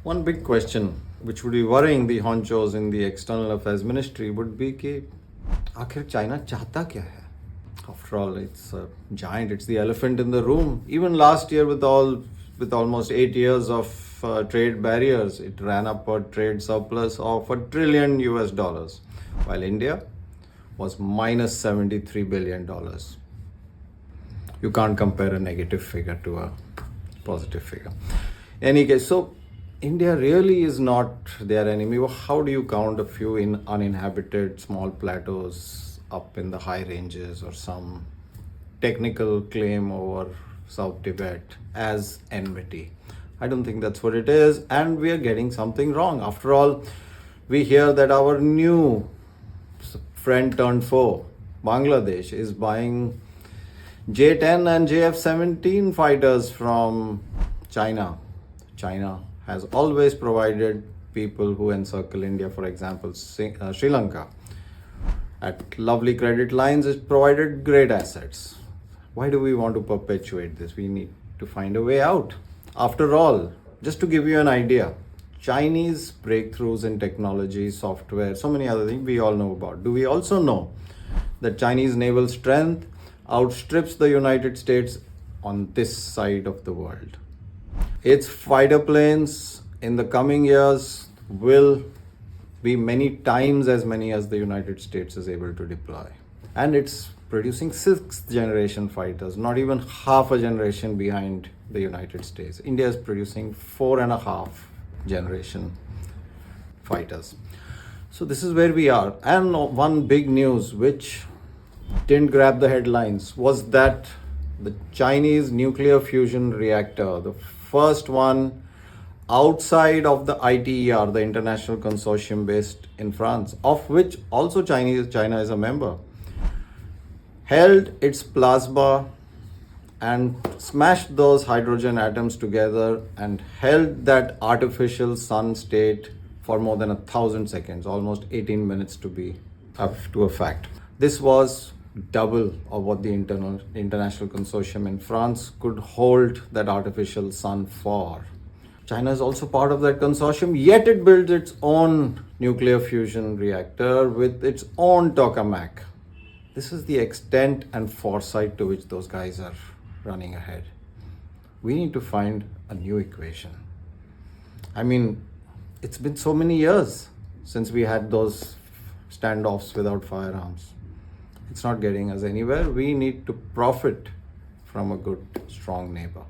One big question which would be worrying the honchos in the External Affairs Ministry would be कि आखिर China चाहता क्या है? After all, it's a giant, it's the elephant in the room. Even last year with almost 8 years of trade barriers, it ran up a trade surplus of $1 trillion, while India was minus $73 billion. You can't compare a negative figure to a positive figure. Any case, so India really is not their enemy. How do you count a few uninhabited small plateaus up in the high ranges or some technical claim over South Tibet as enmity? I don't think that's what it is, and we are getting something wrong. After all, we hear that our new friend turned foe, Bangladesh, is buying J-10 and JF-17 fighters from China. China has always provided people who encircle India, for example, Sri Lanka, at lovely credit lines, it provided great assets. Why do we want to perpetuate this? We need to find a way out. After all, just to give you an idea, Chinese breakthroughs in technology, software, so many other things we all know about. Do we also know that Chinese naval strength outstrips the United States on this side of the world? Its fighter planes in the coming years will be many times as many as the United States is able to deploy. And it's producing 6th generation fighters, not even half a generation behind the United States. India is producing 4.5 generation fighters. So this is where we are. And one big news which didn't grab the headlines was that the Chinese nuclear fusion reactor, the first one outside of the ITER, the international consortium based in France, of which also China is a member, held its plasma and smashed those hydrogen atoms together and held that artificial sun state for more than 1,000 seconds, almost 18 minutes to be up to a fact. This was double of what the international consortium in France could hold that artificial sun for. China is also part of that consortium, yet it builds its own nuclear fusion reactor with its own tokamak. This is the extent and foresight to which those guys are running ahead. We need to find a new equation. I mean, it's been so many years since we had those standoffs without firearms. It's not getting us anywhere. We need to profit from a good, strong neighbor.